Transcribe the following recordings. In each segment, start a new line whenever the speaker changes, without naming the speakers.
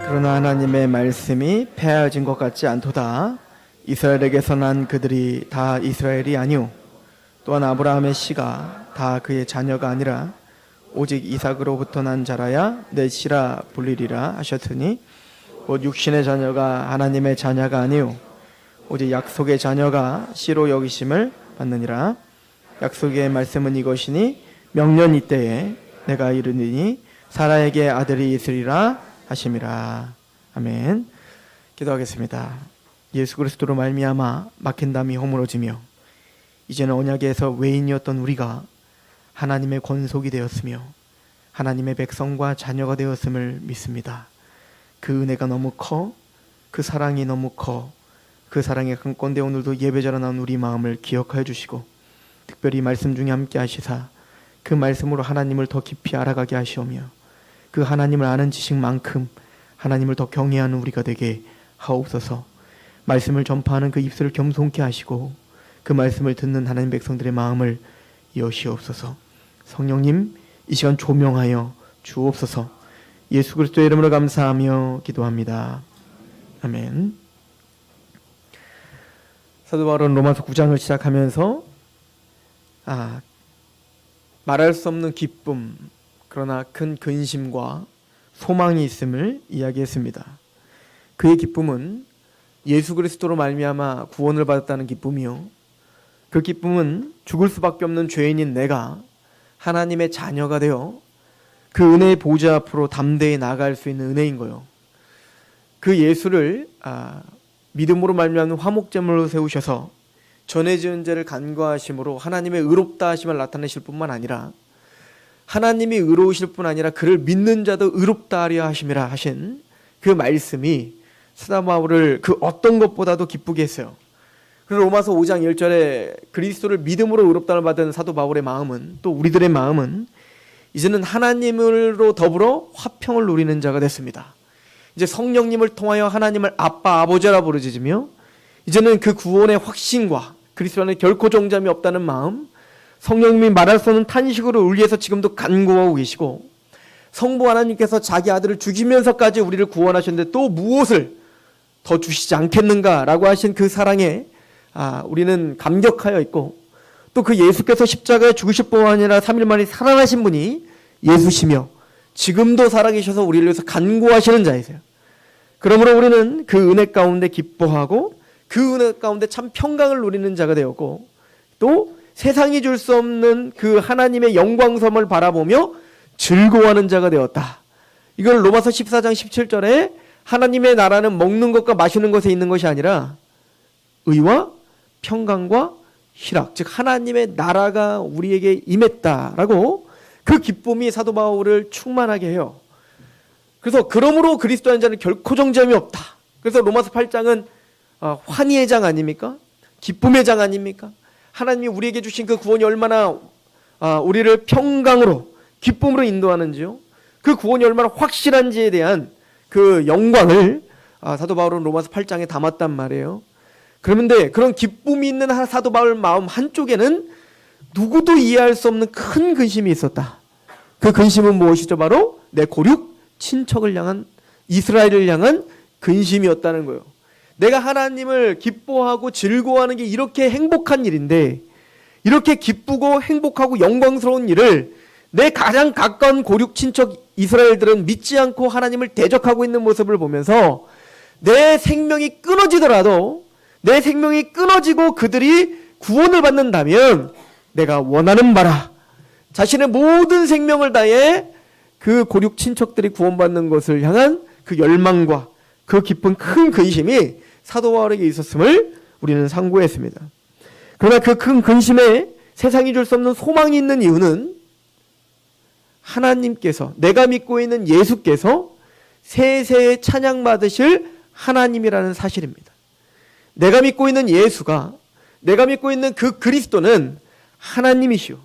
그러나 하나님의 말씀이 폐하여진 것 같지 않도다. 이스라엘에게서 난 그들이 다 이스라엘이 아니오. 또한 아브라함의 씨가 다 그의 자녀가 아니라 오직 이삭으로부터 난 자라야 내 씨라 불리리라 하셨으니 곧 육신의 자녀가 하나님의 자녀가 아니오 오직 약속의 자녀가 씨로 여기심을 받느니라. 약속의 말씀은 이것이니 명년 이때에 내가 이르니 사라에게 아들이 있으리라 하심이라. 아멘. 기도하겠습니다. 예수 그리스도로 말미암아 막힌 담이 허물어지며 이제는 언약에서 외인이었던 우리가 하나님의 권속이 되었으며 하나님의 백성과 자녀가 되었음을 믿습니다. 그 은혜가 너무 커, 그 사랑이 너무 커, 그 사랑의 큰 건데 오늘도 예배자로 나온 우리 마음을 기억하여 주시고 특별히 말씀 중에 함께 하시사 그 말씀으로 하나님을 더 깊이 알아가게 하시오며 그 하나님을 아는 지식만큼 하나님을 더 경외하는 우리가 되게 하옵소서. 말씀을 전파하는 그 입술을 겸손케 하시고 그 말씀을 듣는 하나님 백성들의 마음을 여시옵소서. 성령님 이 시간 조명하여 주옵소서. 예수 그리스도의 이름으로 감사하며 기도합니다. 아멘. 사도 바울은 로마서 9장을 시작하면서 말할 수 없는 기쁨, 그러나 큰 근심과 소망이 있음을 이야기했습니다. 그의 기쁨은 예수 그리스도로 말미암아 구원을 받았다는 기쁨이요, 그 기쁨은 죽을 수밖에 없는 죄인인 내가 하나님의 자녀가 되어 그 은혜의 보좌 앞으로 담대히 나아갈 수 있는 은혜인 거요. 그 예수를 믿음으로 말미암는 화목제물로 세우셔서 전에 지은 죄를 간과하심으로 하나님의 의롭다 하심을 나타내실 뿐만 아니라 하나님이 의로우실 뿐 아니라 그를 믿는 자도 의롭다 하려 하심이라 하신 그 말씀이 사도 바울을 그 어떤 것보다도 기쁘게 했어요. 그래서 로마서 5장 1절에 그리스도를 믿음으로 의롭다를 받은 사도 바울의 마음은, 또 우리들의 마음은 이제는 하나님으로 더불어 화평을 누리는 자가 됐습니다. 이제 성령님을 통하여 하나님을 아빠 아버지라 부르짖으며 이제는 그 구원의 확신과 그리스도 안에 결코 정잠이 없다는 마음, 성령님이 말할 수 없는 탄식으로 우리 위해서 지금도 간구하고 계시고 성부 하나님께서 자기 아들을 죽이면서까지 우리를 구원하셨는데 또 무엇을 더 주시지 않겠는가라고 하신 그 사랑에 우리는 감격하여 있고, 또 그 예수께서 십자가에 죽으실 뿐 아니라 3일 만에 살아나신 분이 예수시며 지금도 살아계셔서 우리를 위해서 간구하시는 자이세요. 그러므로 우리는 그 은혜 가운데 기뻐하고 그 은혜 가운데 참 평강을 누리는 자가 되었고, 또 세상이 줄 수 없는 그 하나님의 영광섬을 바라보며 즐거워하는 자가 되었다. 이걸 로마서 14장 17절에 하나님의 나라는 먹는 것과 마시는 것에 있는 것이 아니라 의와 평강과 희락, 즉 하나님의 나라가 우리에게 임했다라고 그 기쁨이 사도 바울을 충만하게 해요. 그래서 그러므로 그리스도 한 자는 결코 정죄함이 없다. 그래서 로마서 8장은 환희의 장 아닙니까? 기쁨의 장 아닙니까? 하나님이 우리에게 주신 그 구원이 얼마나 우리를 평강으로 기쁨으로 인도하는지요, 그 구원이 얼마나 확실한지에 대한 그 영광을 사도 바울은 로마서 8장에 담았단 말이에요. 그런데 그런 기쁨이 있는 사도 바울 마음 한쪽에는 누구도 이해할 수 없는 큰 근심이 있었다. 그 근심은 무엇이죠? 바로 내 고륙 친척을 향한, 이스라엘을 향한 근심이었다는 거예요. 내가 하나님을 기뻐하고 즐거워하는 게 이렇게 행복한 일인데, 이렇게 기쁘고 행복하고 영광스러운 일을 내 가장 가까운 고륙 친척 이스라엘들은 믿지 않고 하나님을 대적하고 있는 모습을 보면서 내 생명이 끊어지더라도, 내 생명이 끊어지고 그들이 구원을 받는다면 내가 원하는 바라 자신의 모든 생명을 다해 그 고륙 친척들이 구원받는 것을 향한 그 열망과 그 깊은 큰 근심이 사도 바울에게 있었음을 우리는 상고했습니다. 그러나 그 큰 근심에 세상이 줄 수 없는 소망이 있는 이유는 하나님께서, 내가 믿고 있는 예수께서 세세에 찬양받으실 하나님이라는 사실입니다. 내가 믿고 있는 예수가, 내가 믿고 있는 그 그리스도는 하나님이시오,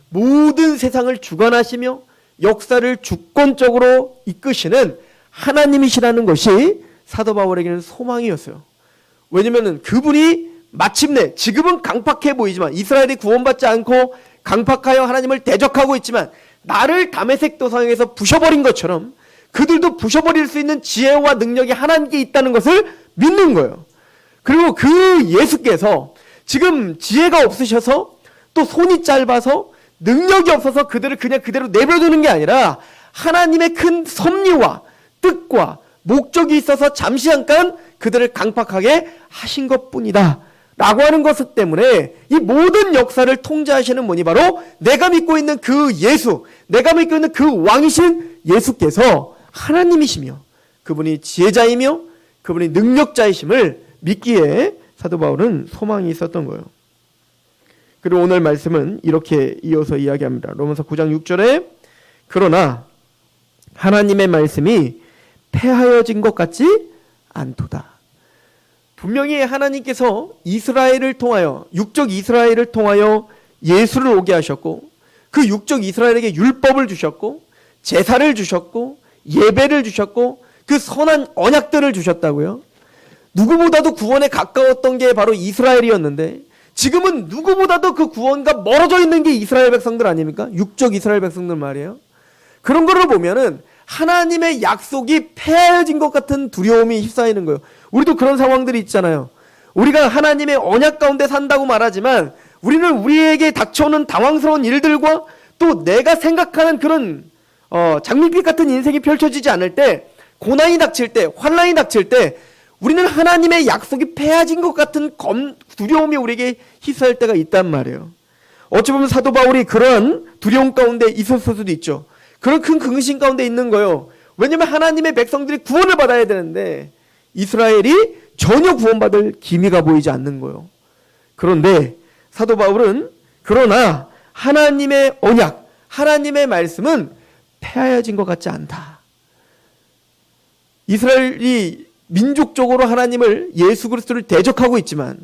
모든 세상을 주관하시며 역사를 주권적으로 이끄시는 하나님이시라는 것이 사도 바울에게는 소망이었어요. 왜냐하면 그분이 마침내, 지금은 강팍해 보이지만, 이스라엘이 구원받지 않고 강팍하여 하나님을 대적하고 있지만 나를 다메섹 도상에서 부셔버린 것처럼 그들도 부셔버릴 수 있는 지혜와 능력이 하나님께 있다는 것을 믿는 거예요. 그리고 그 예수께서 지금 지혜가 없으셔서 또 손이 짧아서 능력이 없어서 그들을 그냥 그대로 내버려두는 게 아니라 하나님의 큰 섭리와 뜻과 목적이 있어서 잠시 잠깐 그들을 강팍하게 하신 것뿐이다 라고 하는 것 때문에 이 모든 역사를 통제하시는 분이 바로 내가 믿고 있는 그 예수, 내가 믿고 있는 그 왕이신 예수께서 하나님이시며 그분이 지혜자이며 그분이 능력자이심을 믿기에 사도 바울은 소망이 있었던 거예요. 그리고 오늘 말씀은 이렇게 이어서 이야기합니다. 로마서 9장 6절에 그러나 하나님의 말씀이 패하여진 것 같지 않도다. 분명히 하나님께서 이스라엘을 통하여 육적 이스라엘을 통하여 예수를 오게 하셨고 그 육적 이스라엘에게 율법을 주셨고 제사를 주셨고 예배를 주셨고 그 선한 언약들을 주셨다고요. 누구보다도 구원에 가까웠던 게 바로 이스라엘이었는데 지금은 누구보다도 그 구원과 멀어져 있는 게 이스라엘 백성들 아닙니까? 육적 이스라엘 백성들 말이에요. 그런 거를 보면은 하나님의 약속이 폐해진 것 같은 두려움이 휩싸이는 거예요. 우리도 그런 상황들이 있잖아요. 우리가 하나님의 언약 가운데 산다고 말하지만 우리는 우리에게 닥쳐오는 당황스러운 일들과 또 내가 생각하는 그런 장밋빛 같은 인생이 펼쳐지지 않을 때, 고난이 닥칠 때, 환난이 닥칠 때 우리는 하나님의 약속이 폐해진 것 같은 두려움이 우리에게 휩싸일 때가 있단 말이에요. 어찌 보면 사도 바울이 그런 두려움 가운데 있었을 수도 있죠. 그런 큰 근심 가운데 있는 거예요. 왜냐하면 하나님의 백성들이 구원을 받아야 되는데 이스라엘이 전혀 구원받을 기미가 보이지 않는 거예요. 그런데 사도 바울은 그러나 하나님의 언약, 하나님의 말씀은 폐하여진 것 같지 않다. 이스라엘이 민족적으로 하나님을 예수 그리스도를 대적하고 있지만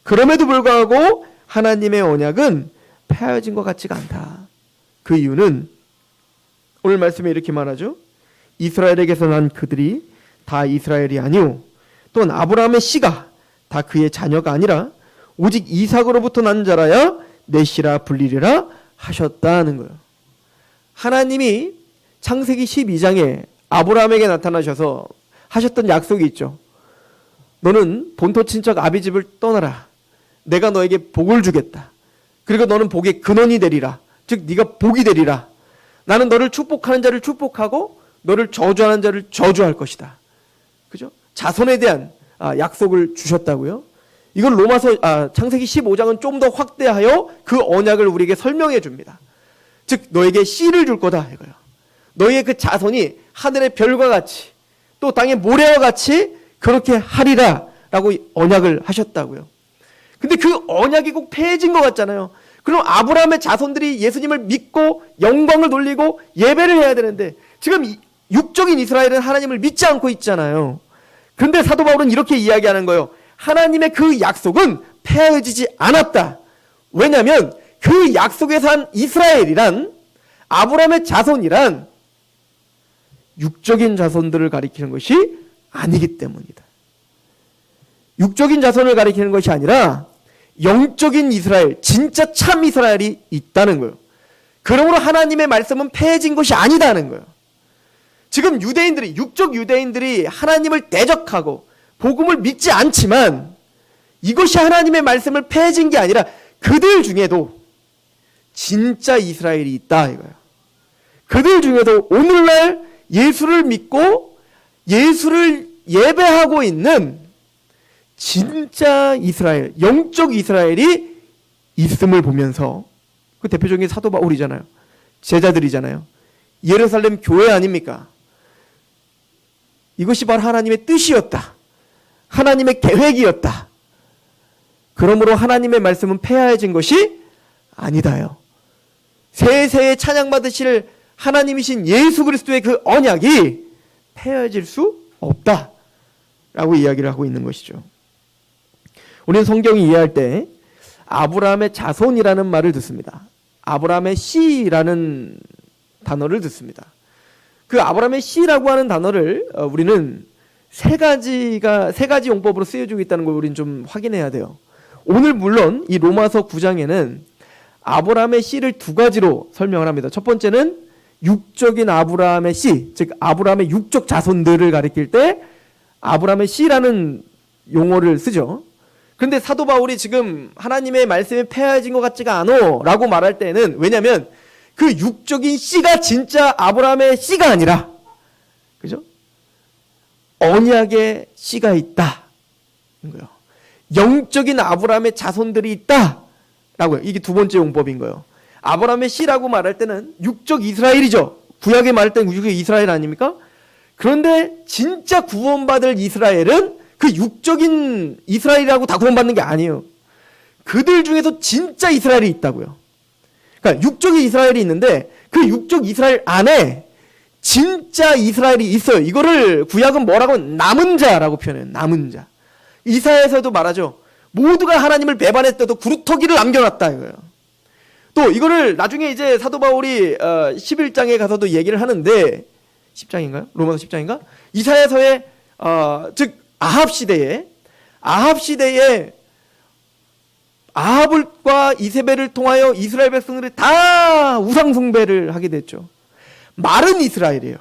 그럼에도 불구하고 하나님의 언약은 폐하여진 것 같지가 않다. 그 이유는 오늘 말씀에 이렇게 말하죠. 이스라엘에게서 난 그들이 다 이스라엘이 아니오 또는 아브라함의 씨가 다 그의 자녀가 아니라 오직 이삭으로부터 난 자라야 내 씨라 불리리라 하셨다는 거예요. 하나님이 창세기 12장에 아브라함에게 나타나셔서 하셨던 약속이 있죠. 너는 본토 친척 아비 집을 떠나라. 내가 너에게 복을 주겠다. 그리고 너는 복의 근원이 되리라. 즉 네가 복이 되리라. 나는 너를 축복하는 자를 축복하고 너를 저주하는 자를 저주할 것이다. 그죠? 자손에 대한 약속을 주셨다고요. 이건 창세기 15장은 좀 더 확대하여 그 언약을 우리에게 설명해 줍니다. 즉 너에게 씨를 줄 거다 이거예요. 너희의 그 자손이 하늘의 별과 같이 또 땅의 모래와 같이 그렇게 하리라 라고 언약을 하셨다고요. 근데 그 언약이 꼭 폐해진 것 같잖아요. 그럼 아브라함의 자손들이 예수님을 믿고 영광을 돌리고 예배를 해야 되는데 지금 육적인 이스라엘은 하나님을 믿지 않고 있잖아요. 그런데 사도 바울은 이렇게 이야기하는 거예요. 하나님의 그 약속은 폐해지지 않았다. 왜냐하면 그 약속에 산 이스라엘이란 아브라함의 자손이란 육적인 자손들을 가리키는 것이 아니기 때문이다. 육적인 자손을 가리키는 것이 아니라 영적인 이스라엘, 진짜 참 이스라엘이 있다는 거예요. 그러므로 하나님의 말씀은 폐해진 것이 아니다는 거예요. 지금 유대인들이, 육적 유대인들이 하나님을 대적하고 복음을 믿지 않지만 이것이 하나님의 말씀을 폐해진 게 아니라 그들 중에도 진짜 이스라엘이 있다 이거예요. 그들 중에도 오늘날 예수를 믿고 예수를 예배하고 있는 진짜 이스라엘, 영적 이스라엘이 있음을 보면서 그 대표적인 사도 바울이잖아요. 제자들이잖아요. 예루살렘 교회 아닙니까? 이것이 바로 하나님의 뜻이었다. 하나님의 계획이었다. 그러므로 하나님의 말씀은 폐하여진 것이 아니다요. 세세에 찬양받으실 하나님이신 예수 그리스도의 그 언약이 폐하여질 수 없다라고 이야기를 하고 있는 것이죠. 우리는 성경이 이해할 때 아브라함의 자손이라는 말을 듣습니다. 아브라함의 씨라는 단어를 듣습니다. 그 아브라함의 씨라고 하는 단어를 우리는 세 가지 용법으로 쓰여지고 있다는 걸 우리는 좀 확인해야 돼요. 오늘 물론 이 로마서 9장에는 아브라함의 씨를 두 가지로 설명을 합니다. 첫 번째는 육적인 아브라함의 씨, 즉 아브라함의 육적 자손들을 가리킬 때 아브라함의 씨라는 용어를 쓰죠. 그런데 사도 바울이 지금 하나님의 말씀에 폐하해진 것 같지가 않어 라고 말할 때는, 왜냐하면 그 육적인 씨가 진짜 아브라함의 씨가 아니라, 그죠? 언약의 씨가 있다. 거예요. 영적인 아브라함의 자손들이 있다. 라고요. 이게 두 번째 용법인 거예요. 아브라함의 씨라고 말할 때는 육적 이스라엘이죠. 구약에 말할 때는 육적 이스라엘 아닙니까? 그런데 진짜 구원받을 이스라엘은 그 육적인 이스라엘이라고 다 구원받는 게 아니에요. 그들 중에서 진짜 이스라엘이 있다고요. 그러니까 육적인 이스라엘이 있는데 그 육적 이스라엘 안에 진짜 이스라엘이 있어요. 이거를 구약은 뭐라고 하면 남은 자라고 표현해요. 남은 자. 이사야에서도 말하죠. 모두가 하나님을 배반했어도 구루터기를 남겨놨다 이거예요. 또 이거를 나중에 이제 사도 바울이 11장에 가서도 얘기를 하는데, 10장인가요? 로마서 10장인가? 이사야서에 즉 아합 시대에 아합과 이세벨을 통하여 이스라엘 백성들이 다 우상 숭배를 하게 됐죠. 말은 이스라엘이에요.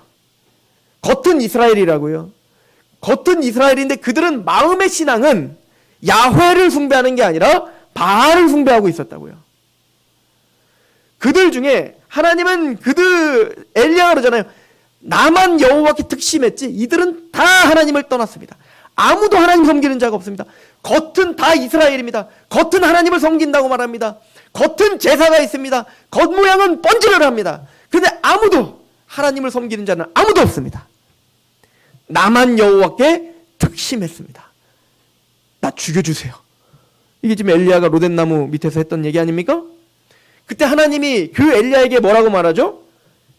겉은 이스라엘이라고요. 겉은 이스라엘인데 그들은 마음의 신앙은 야훼를 숭배하는 게 아니라 바알을 숭배하고 있었다고요. 그들 중에 하나님은 엘리야가 그러잖아요. 나만 여호와께 특심했지 이들은 다 하나님을 떠났습니다. 아무도 하나님 섬기는 자가 없습니다. 겉은 다 이스라엘입니다. 겉은 하나님을 섬긴다고 말합니다. 겉은 제사가 있습니다. 겉모양은 번지를 합니다. 그런데 아무도 하나님을 섬기는 자는 아무도 없습니다. 나만 여호와께 특심했습니다. 나 죽여주세요. 이게 지금 엘리야가 로댓나무 밑에서 했던 얘기 아닙니까? 그때 하나님이 그 엘리야에게 뭐라고 말하죠?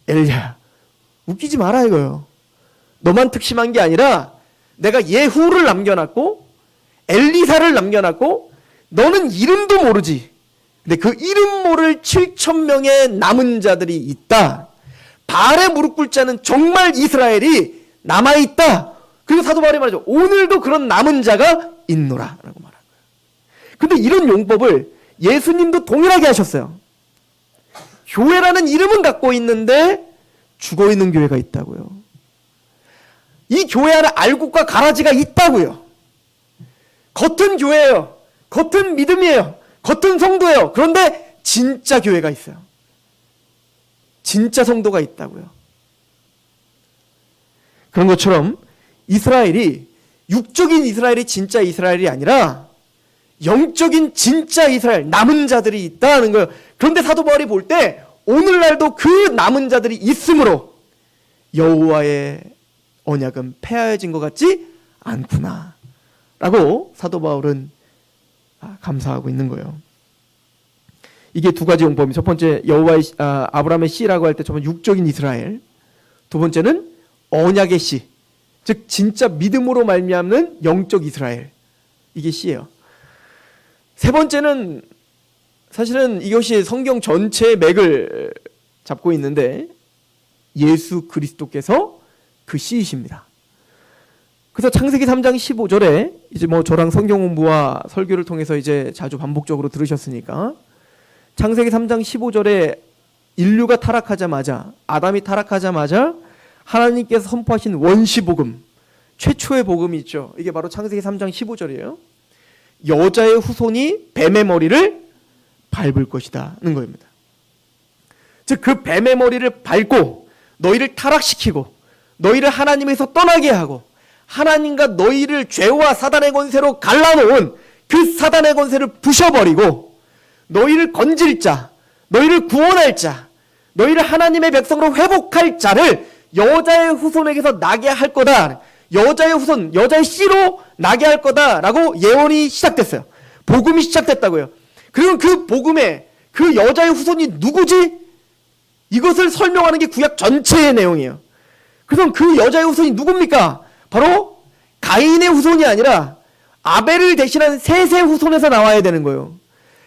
엘리야, 웃기지 마라 이거요. 너만 특심한 게 아니라 내가 예후를 남겨놨고 엘리사를 남겨놨고 너는 이름도 모르지. 근데 그 이름 모를 7,000명의 남은 자들이 있다. 바알에 무릎 꿇지 않은 정말 이스라엘이 남아있다. 그리고 사도 바울이 말하죠. 오늘도 그런 남은 자가 있노라 라고 말한 거예요. 근데 이런 용법을 예수님도 동일하게 하셨어요. 교회라는 이름은 갖고 있는데 죽어있는 교회가 있다고요. 이 교회 안에 알곡과 가라지가 있다고요. 겉은 교회예요. 겉은 믿음이에요. 겉은 성도예요. 그런데 진짜 교회가 있어요. 진짜 성도가 있다고요. 그런 것처럼 이스라엘이 육적인 이스라엘이 진짜 이스라엘이 아니라 영적인 진짜 이스라엘, 남은 자들이 있다는 거예요. 그런데 사도 바울이 볼 때 오늘날도 그 남은 자들이 있으므로 여호와의 언약은 폐하여진 것 같지 않구나 라고 사도 바울은 감사하고 있는 거예요. 이게 두 가지 용법이, 첫 번째 여호와의 아브라함의 씨라고 할 때 저는 육적인 이스라엘, 두 번째는 언약의 씨, 즉 진짜 믿음으로 말미암는 영적 이스라엘, 이게 씨예요. 세 번째는 사실은 이것이 성경 전체의 맥을 잡고 있는데 예수 그리스도께서 그 씨이십니다. 그래서 창세기 3장 15절에 이제 뭐 저랑 성경 공부와 설교를 통해서 이제 자주 반복적으로 들으셨으니까 창세기 3장 15절에 인류가 타락하자마자, 아담이 타락하자마자 하나님께서 선포하신 원시복음, 최초의 복음이 있죠. 이게 바로 창세기 3장 15절이에요. 여자의 후손이 뱀의 머리를 밟을 것이다는 겁니다. 즉 그 뱀의 머리를 밟고 너희를 타락시키고 너희를 하나님에서 떠나게 하고 하나님과 너희를 죄와 사단의 권세로 갈라놓은 그 사단의 권세를 부셔버리고 너희를 건질 자, 너희를 구원할 자, 너희를 하나님의 백성으로 회복할 자를 여자의 후손에게서 나게 할 거다. 여자의 후손, 여자의 씨로 나게 할 거다라고 예언이 시작됐어요. 복음이 시작됐다고요. 그리고 그 복음에 그 여자의 후손이 누구지? 이것을 설명하는 게 구약 전체의 내용이에요. 그럼 그 여자의 후손이 누굽니까? 바로 가인의 후손이 아니라 아벨을 대신한 셋의 후손에서 나와야 되는 거예요.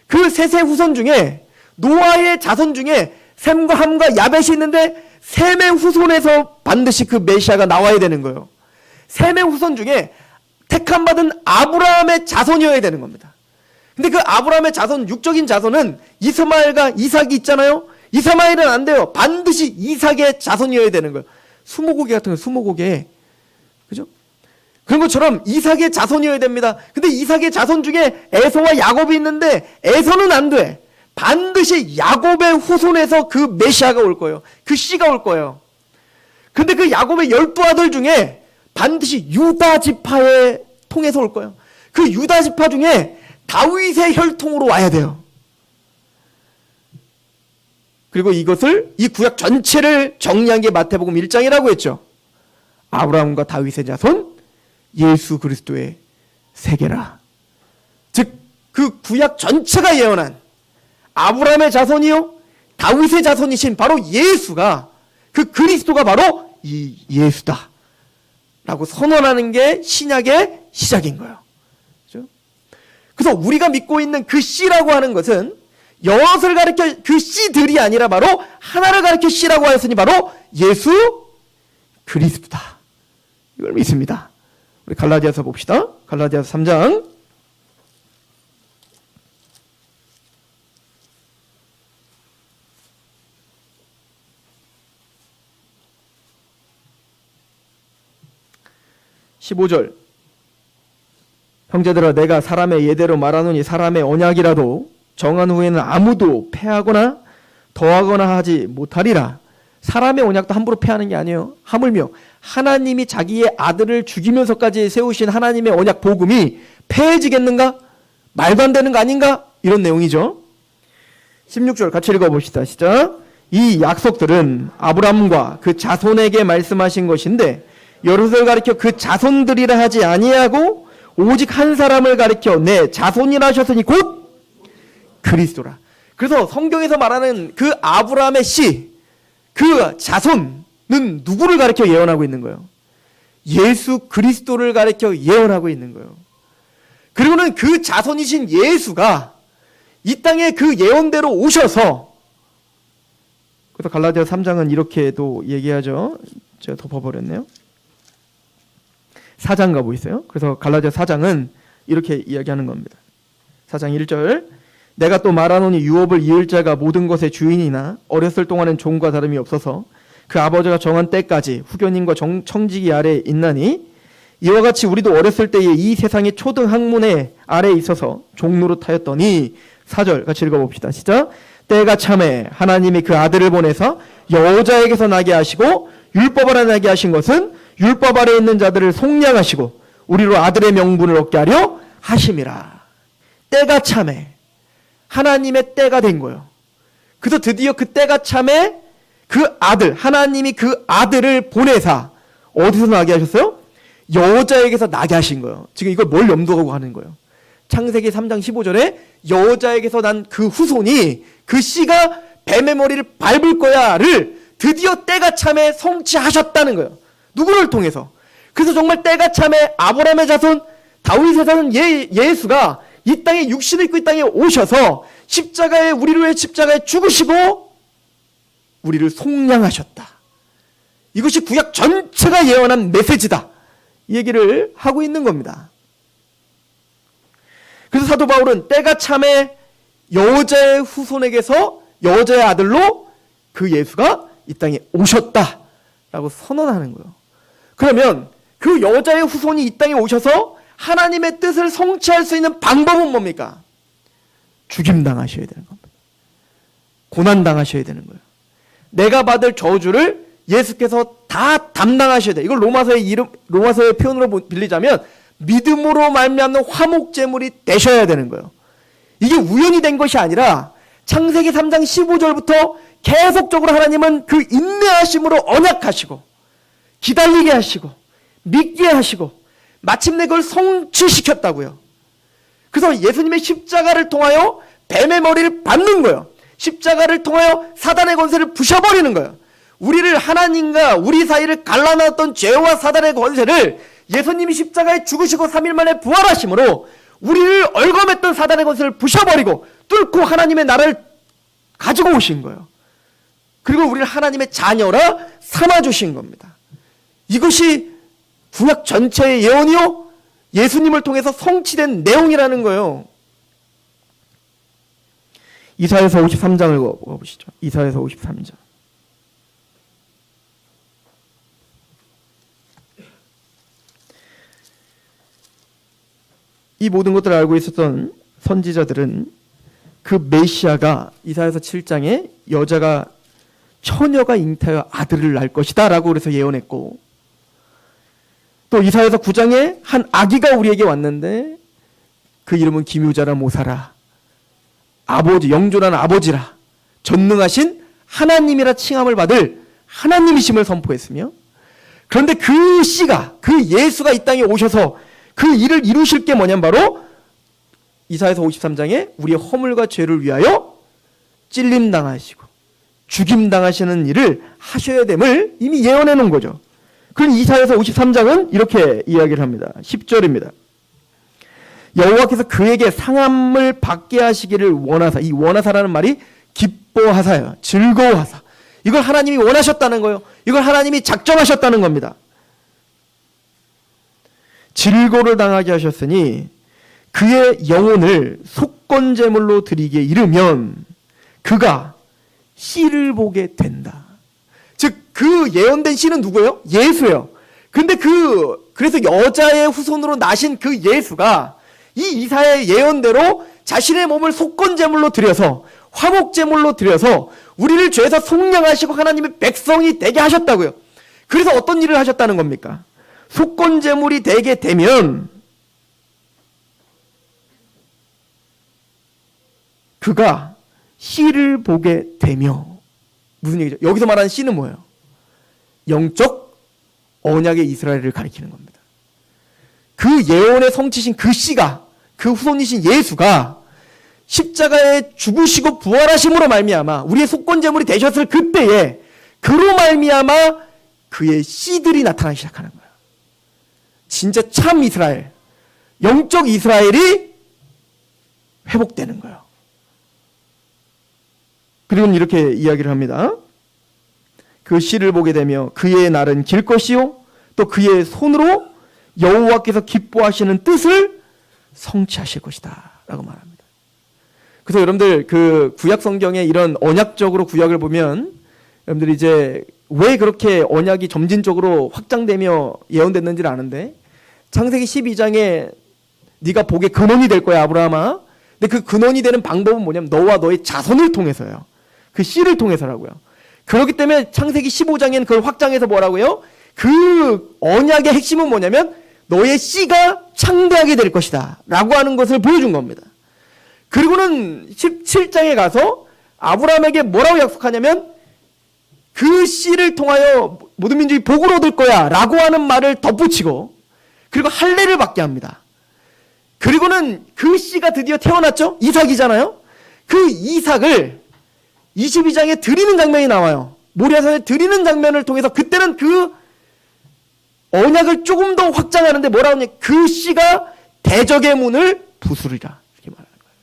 그 셋의 후손 중에 노아의 자손 중에 셈과 함과 야벳이 있는데 셈의 후손에서 반드시 그 메시아가 나와야 되는 거예요. 셈의 후손 중에 택함받은 아브라함의 자손이어야 되는 겁니다. 근데 그 아브라함의 자손, 육적인 자손은 이스마엘과 이삭이 있잖아요. 이스마엘은 안 돼요. 반드시 이삭의 자손이어야 되는 거예요. 수모고개 같은 거, 수모고개. 그죠? 그런 것처럼 이삭의 자손이어야 됩니다. 근데 이삭의 자손 중에 에서와 야곱이 있는데 에서는 안 돼. 반드시 야곱의 후손에서 그 메시아가 올 거예요. 그 씨가 올 거예요. 근데 그 야곱의 12아들 중에 반드시 유다 지파에 통해서 올 거예요. 그 유다 지파 중에 다윗의 혈통으로 와야 돼요. 그리고 이것을, 이 구약 전체를 정리한 게 마태복음 1장이라고 했죠. 아브라함과 다윗의 자손, 예수 그리스도의 세계라. 즉, 그 구약 전체가 예언한 아브라함의 자손이요, 다윗의 자손이신 바로 예수가, 그 그리스도가 바로 이 예수다 라고 선언하는 게 신약의 시작인 거예요. 그렇죠? 그래서 우리가 믿고 있는 그 씨라고 하는 것은 여럿을 가리켜 그 씨들이 아니라 바로 하나를 가리켜 씨라고 하였으니 바로 예수 그리스도다. 이걸 믿습니다. 우리 갈라디아서 봅시다. 갈라디아서 3장 15절. 형제들아, 내가 사람의 예대로 말하노니 사람의 언약이라도 정한 후에는 아무도 폐하거나 더하거나 하지 못하리라. 사람의 언약도 함부로 폐하는 게 아니에요. 하물며 하나님이 자기의 아들을 죽이면서까지 세우신 하나님의 언약 복음이 폐해지겠는가? 말도 안 되는 거 아닌가? 이런 내용이죠. 16절 같이 읽어봅시다. 시작. 이 약속들은 아브라함과 그 자손에게 말씀하신 것인데 여럿을 가리켜 그 자손들이라 하지 아니하고 오직 한 사람을 가리켜 내 자손이라 하셨으니 곧 그리스도라. 그래서 성경에서 말하는 그 아브라함의 씨, 그 자손은 누구를 가리켜 예언하고 있는 거예요? 예수 그리스도를 가리켜 예언하고 있는 거예요. 그리고는 그 자손이신 예수가 이 땅에 그 예언대로 오셔서, 그래서 갈라디아 3장은 이렇게도 얘기하죠. 제가 덮어버렸네요. 4장 가고 있어요. 그래서 갈라디아 4장은 이렇게 이야기하는 겁니다. 4장 1절. 내가 또 말하노니 유업을 이을 자가 모든 것의 주인이나 어렸을 동안은 종과 다름이 없어서 그 아버지가 정한 때까지 후견인과 청지기 아래에 있나니 이와 같이 우리도 어렸을 때에 이 세상의 초등 학문의 아래에 있어서 종노릇하였더니 4절 같이 읽어봅시다. 시작. 때가 참에 하나님이 그 아들을 보내서 여자에게서 나게 하시고 율법 아래 나게 하신 것은 율법 아래 있는 자들을 속량하시고 우리로 아들의 명분을 얻게 하려 하심이라. 때가 참에 하나님의 때가 된 거예요. 그래서 드디어 그 때가 참에 그 아들, 하나님이 그 아들을 보내사 어디서 나게 하셨어요? 여자에게서 나게 하신 거예요. 지금 이걸 뭘 염두하고 하는 거예요? 창세기 3장 15절에 여자에게서 난 그 후손이, 그 씨가 뱀의 머리를 밟을 거야를 드디어 때가 참에 성취하셨다는 거예요. 누구를 통해서? 그래서 정말 때가 참에 아브라함의 자손, 다윗의 자손 예수가 이 땅에 육신을 입고 이 땅에 오셔서 십자가에, 우리를 위해 십자가에 죽으시고 우리를 속량하셨다. 이것이 구약 전체가 예언한 메시지다. 이 얘기를 하고 있는 겁니다. 그래서 사도 바울은 때가 참에 여자의 후손에게서 여자의 아들로 그 예수가 이 땅에 오셨다라고 선언하는 거예요. 그러면 그 여자의 후손이 이 땅에 오셔서 하나님의 뜻을 성취할 수 있는 방법은 뭡니까? 죽임당하셔야 되는 겁니다. 고난당하셔야 되는 거예요. 내가 받을 저주를 예수께서 다 담당하셔야 돼요. 이걸 로마서의 표현으로 빌리자면 믿음으로 말미암는 화목제물이 되셔야 되는 거예요. 이게 우연히 된 것이 아니라 창세기 3장 15절부터 계속적으로 하나님은 그 인내하심으로 언약하시고 기다리게 하시고 믿게 하시고 마침내 그걸 성취시켰다고요. 그래서 예수님의 십자가를 통하여 뱀의 머리를 밟는 거예요. 십자가를 통하여 사단의 권세를 부셔버리는 거예요. 우리를, 하나님과 우리 사이를 갈라놨던 죄와 사단의 권세를 예수님이 십자가에 죽으시고 3일 만에 부활하심으로 우리를 얽어맸던 사단의 권세를 부셔버리고 뚫고 하나님의 나라를 가지고 오신 거예요. 그리고 우리를 하나님의 자녀라 삼아주신 겁니다. 이것이 구약 전체의 예언이요, 예수님을 통해서 성취된 내용이라는 거예요. 이사야서 53장을 보시죠. 이사야서 53장. 이 모든 것들을 알고 있었던 선지자들은 그 메시아가 이사야서 7장에 여자가 처녀가 잉태하여 아들을 낳을 것이다 라고 그래서 예언했고, 또 이사야서 9장에 한 아기가 우리에게 왔는데 그 이름은 기묘자라 모사라, 아버지, 영존한 아버지라, 전능하신 하나님이라 칭함을 받을 하나님이심을 선포했으며, 그런데 그 씨가, 그 예수가 이 땅에 오셔서 그 일을 이루실 게 뭐냐면 바로 이사야서 53장에 우리의 허물과 죄를 위하여 찔림당하시고 죽임당하시는 일을 하셔야 됨을 이미 예언해 놓은 거죠. 그럼 이사야서 53장은 이렇게 이야기를 합니다. 10절입니다. 여호와께서 그에게 상함을 받게 하시기를 원하사, 이 원하사라는 말이 기뻐하사예요. 즐거워하사. 이걸 하나님이 원하셨다는 거예요. 이걸 하나님이 작정하셨다는 겁니다. 질고를 당하게 하셨으니 그의 영혼을 속건제물로 드리게 이르면 그가 씨를 보게 된다. 즉 그 예언된 씨는 누구예요? 예수예요. 근데 그래서 여자의 후손으로 나신 그 예수가 이 이사야의 예언대로 자신의 몸을 속건제물로 드려서, 화목제물로 드려서 우리를 죄에서 속량하시고 하나님의 백성이 되게 하셨다고요. 그래서 어떤 일을 하셨다는 겁니까? 속건제물이 되게 되면 그가 씨를 보게 되며, 무슨 얘기죠? 여기서 말하는 씨는 뭐예요? 영적 언약의 이스라엘을 가리키는 겁니다. 그 예언의 성취신 그 씨가, 그 후손이신 예수가 십자가에 죽으시고 부활하심으로 말미암아 우리의 속건제물이 되셨을 그때에 그로 말미암아 그의 씨들이 나타나기 시작하는 거예요. 진짜 참 이스라엘, 영적 이스라엘이 회복되는 거예요. 그리고 이렇게 이야기를 합니다. 그 씨를 보게 되며 그의 날은 길 것이요 또 그의 손으로 여호와께서 기뻐하시는 뜻을 성취하실 것이다 라고 말합니다. 그래서 여러분들 그 구약 성경에 이런 언약적으로 구약을 보면 여러분들이 이제 왜 그렇게 언약이 점진적으로 확장되며 예언됐는지를 아는데, 창세기 12장에 네가 복의 근원이 될 거야 아브라함아. 근데 그 근원이 되는 방법은 뭐냐면 너와 너의 자손을 통해서요. 그 씨를 통해서라고요. 그렇기 때문에 창세기 15장에는 그걸 확장해서 뭐라고요? 그 언약의 핵심은 뭐냐면 너의 씨가 창대하게 될 것이다 라고 하는 것을 보여준 겁니다. 그리고는 17장에 가서 아브라함에게 뭐라고 약속하냐면 그 씨를 통하여 모든 민족이 복을 얻을 거야 라고 하는 말을 덧붙이고, 그리고 할례를 받게 합니다. 그리고는 그 씨가 드디어 태어났죠? 이삭이잖아요. 그 이삭을 22장에 드리는 장면이 나와요. 모리아산에 드리는 장면을 통해서 그때는 그 언약을 조금 더 확장하는데 뭐라고 하냐, 그 씨가 대적의 문을 부수리라 이렇게 말하는 거예요.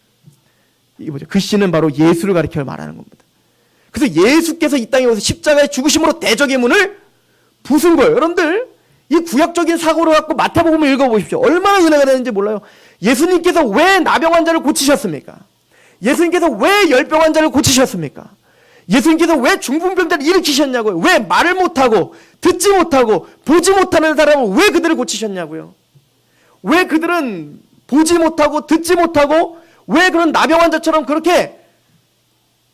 이게 뭐죠? 그 씨는 바로 예수를 가리켜 말하는 겁니다. 그래서 예수께서 이 땅에 오셔서 십자가의 죽으심으로 대적의 문을 부순 거예요. 여러분들 이 구약적인 사고를 갖고 마태복음을 읽어보십시오. 얼마나 은혜가 되는지 몰라요. 예수님께서 왜 나병 환자를 고치셨습니까? 예수님께서 왜 열병 환자를 고치셨습니까? 예수님께서 왜 중풍병자를 일으키셨냐고요? 왜 말을 못하고 듣지 못하고 보지 못하는 사람을 왜 그들을 고치셨냐고요? 왜 그들은 보지 못하고 듣지 못하고 왜 그런 나병 환자처럼 그렇게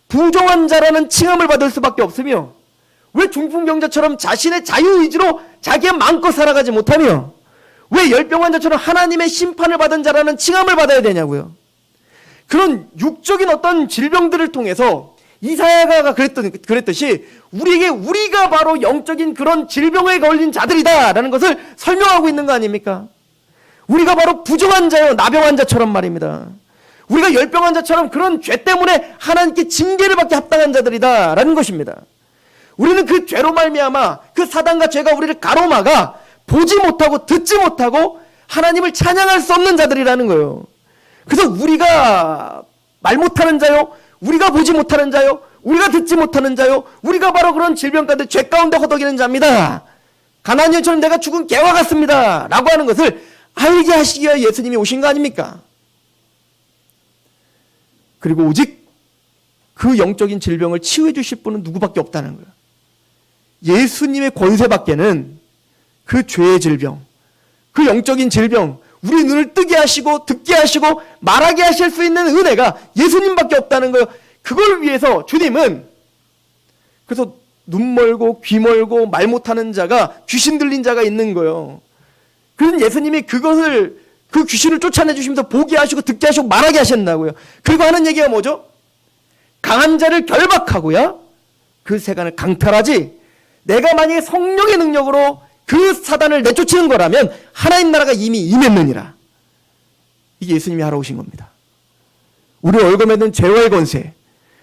부정한 자라는 칭함을 받을 수밖에 없으며, 왜 중풍병자처럼 자신의 자유의지로 자기의 마음껏 살아가지 못하며, 왜 열병 환자처럼 하나님의 심판을 받은 자라는 칭함을 받아야 되냐고요? 그런 육적인 어떤 질병들을 통해서 이사야가 그랬듯이 우리가 바로 영적인 그런 질병에 걸린 자들이다라는 것을 설명하고 있는 거 아닙니까? 우리가 바로 부정한 자요, 나병 환자처럼 말입니다. 우리가 열병 환자처럼 그런 죄 때문에 하나님께 징계를 받게 합당한 자들이다라는 것입니다. 우리는 그 죄로 말미암아 그 사단과 죄가 우리를 가로막아 보지 못하고 듣지 못하고 하나님을 찬양할 수 없는 자들이라는 거예요. 그래서 우리가 말 못하는 자요, 우리가 보지 못하는 자요, 우리가 듣지 못하는 자요, 우리가 바로 그런 질병 가운데 죄 가운데 허덕이는 자입니다. 가나안 여인처럼 내가 죽은 개와 같습니다 라고 하는 것을 알게 하시기 위해 예수님이 오신 거 아닙니까? 그리고 오직 그 영적인 질병을 치유해 주실 분은 누구밖에 없다는 거예요. 예수님의 권세밖에는 그 죄의 질병, 그 영적인 질병, 우리 눈을 뜨게 하시고 듣게 하시고 말하게 하실 수 있는 은혜가 예수님밖에 없다는 거예요. 그걸 위해서 주님은, 그래서 눈 멀고 귀 멀고 말 못하는 자가, 귀신 들린 자가 있는 거예요. 그래서 예수님이 그것을, 그 귀신을 쫓아내 주시면서 보게 하시고 듣게 하시고 말하게 하신다고요. 그리고 하는 얘기가 뭐죠? 강한 자를 결박하고야 그 세간을 강탈하지, 내가 만약에 성령의 능력으로 그 사단을 내쫓는 거라면 하나님 나라가 이미 임했느니라. 이게 예수님이 하러 오신 겁니다. 우리 얼굴에 든 죄와의 권세,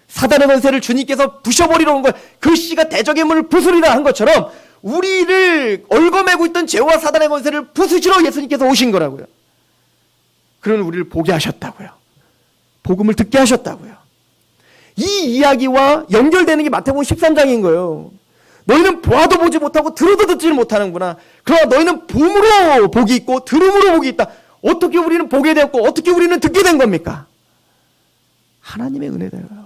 사단의 권세를 주님께서 부셔버리러 온 거예요. 그 씨가 대적의 문을 부수리라 한 것처럼 우리를 얽어매고 있던 죄와 사단의 권세를 부수시러 예수님께서 오신 거라고요. 그런 우리를 보게 하셨다고요. 복음을 듣게 하셨다고요. 이 이야기와 연결되는 게 마태복음 13장인 거예요. 너희는 보아도 보지 못하고 들어도 듣지를 못하는구나. 그러나 너희는 봄으로 복이 있고 들음으로 복이 있다. 어떻게 우리는 보게 되었고 어떻게 우리는 듣게 된 겁니까? 하나님의 은혜대로요.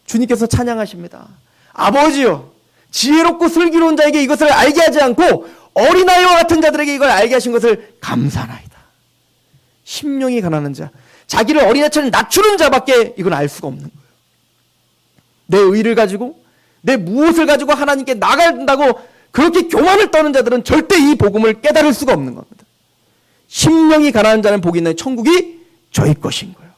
주님께서 찬양하십니다. 아버지요, 지혜롭고 슬기로운 자에게 이것을 알게 하지 않고 어린아이와 같은 자들에게 이걸 알게 하신 것을 감사하나이다. 심령이 가난한 자, 자기를 어린아이처럼 낮추는 자밖에 이건 알 수가 없는 거예요. 내 의를 가지고, 내 무엇을 가지고 하나님께 나간다고 그렇게 교만을 떠는 자들은 절대 이 복음을 깨달을 수가 없는 겁니다. 심령이 가난한 자는 복이 있나니 천국이 저희 것인 거예요.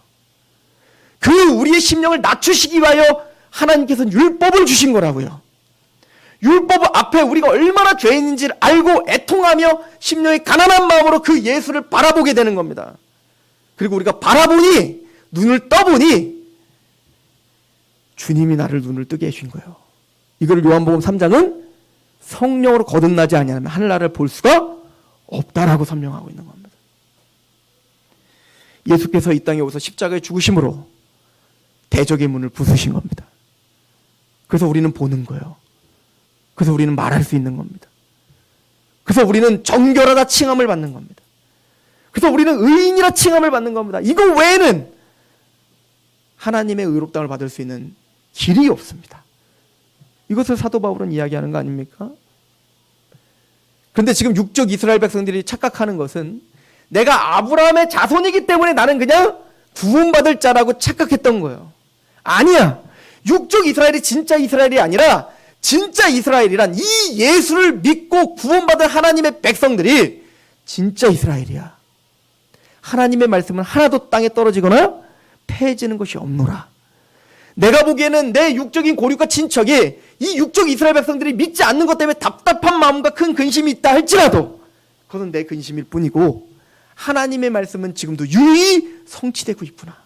그 우리의 심령을 낮추시기 위하여 하나님께서는 율법을 주신 거라고요. 율법 앞에 우리가 얼마나 죄인인지를 알고 애통하며 심령이 가난한 마음으로 그 예수를 바라보게 되는 겁니다. 그리고 우리가 바라보니, 눈을 떠보니 주님이 나를 눈을 뜨게 해주신 거예요. 이걸 요한복음 3장은 성령으로 거듭나지 아니하면 하늘나라를 볼 수가 없다라고 설명하고 있는 겁니다. 예수께서 이 땅에 오셔서 십자가에 죽으심으로 대적의 문을 부수신 겁니다. 그래서 우리는 보는 거예요. 그래서 우리는 말할 수 있는 겁니다. 그래서 우리는 정결하다 칭함을 받는 겁니다. 그래서 우리는 의인이라 칭함을 받는 겁니다. 이거 외에는 하나님의 의롭다움을 받을 수 있는 길이 없습니다. 이것을 사도 바울은 이야기하는 거 아닙니까? 그런데 지금 육적 이스라엘 백성들이 착각하는 것은 내가 아브라함의 자손이기 때문에 나는 그냥 구원받을 자라고 착각했던 거예요. 아니야. 육적 이스라엘이 진짜 이스라엘이 아니라 진짜 이스라엘이란 이 예수를 믿고 구원받은 하나님의 백성들이 진짜 이스라엘이야. 하나님의 말씀은 하나도 땅에 떨어지거나 패해지는 것이 없노라. 내가 보기에는 내 육적인 고륙과 친척이 이 육적 이스라엘 백성들이 믿지 않는 것 때문에 답답한 마음과 큰 근심이 있다 할지라도 그것은 내 근심일 뿐이고 하나님의 말씀은 지금도 유의히 성취되고 있구나.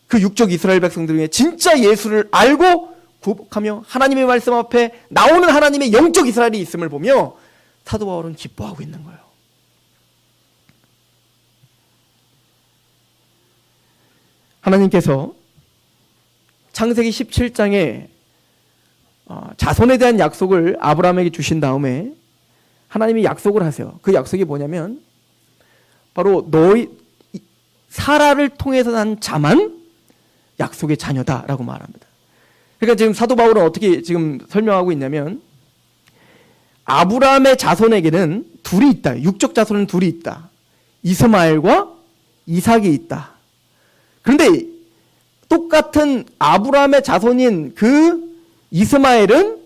그 육적 이스라엘 백성들 중에 진짜 예수를 알고 구복하며 하나님의 말씀 앞에 나오는 하나님의 영적 이스라엘이 있음을 보며 사도 바울은 기뻐하고 있는 거예요. 하나님께서 창세기 17장에 자손에 대한 약속을 아브라함에게 주신 다음에 하나님이 약속을 하세요. 그 약속이 뭐냐면 바로 너희 사라를 통해서 난 자만 약속의 자녀다라고 말합니다. 그러니까 지금 사도 바울은 어떻게 지금 설명하고 있냐면 아브라함의 자손에게는 둘이 있다. 육적 자손은 둘이 있다. 이스마엘과 이삭이 있다. 그런데 똑같은 아브라함의 자손인 그 이스마엘은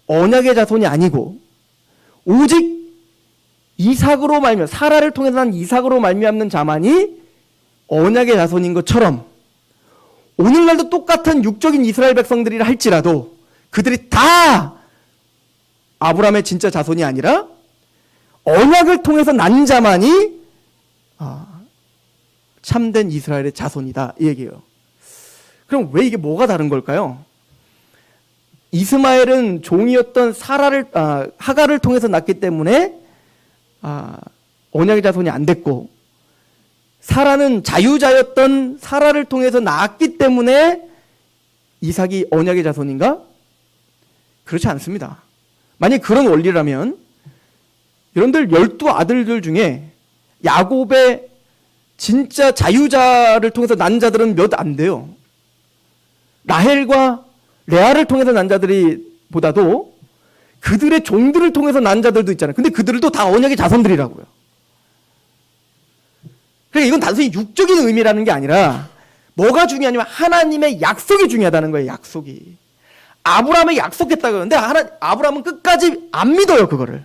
언약의 자손이 아니고 오직 이삭으로 말미암아 사라를 통해서 난 이삭으로 말미암는 자만이 언약의 자손인 것처럼 오늘날도 똑같은 육적인 이스라엘 백성들이라 할지라도 그들이 다 아브라함의 진짜 자손이 아니라 언약을 통해서 난 자만이 참된 이스라엘의 자손이다 이 얘기예요. 그럼 왜 이게 뭐가 다른 걸까요? 이스마엘은 종이었던 하갈을 통해서 낳기 때문에 언약의 자손이 안 됐고 사라는 자유자였던 사라를 통해서 낳았기 때문에 이삭이 언약의 자손인가? 그렇지 않습니다. 만약 그런 원리라면 여러분들 12아들들 중에 야곱의 진짜 자유자를 통해서 난 자들은 몇 안 돼요. 라헬과 레아를 통해서 난 자들이 보다도 그들의 종들을 통해서 난 자들도 있잖아요. 근데 그들도 다 언약의 자손들이라고요. 그러니까 이건 단순히 육적인 의미라는 게 아니라 뭐가 중요하냐면 하나님의 약속이 중요하다는 거예요. 약속이. 아브라함에게 약속했다 그러는데 아브라함은 끝까지 안 믿어요. 그거를.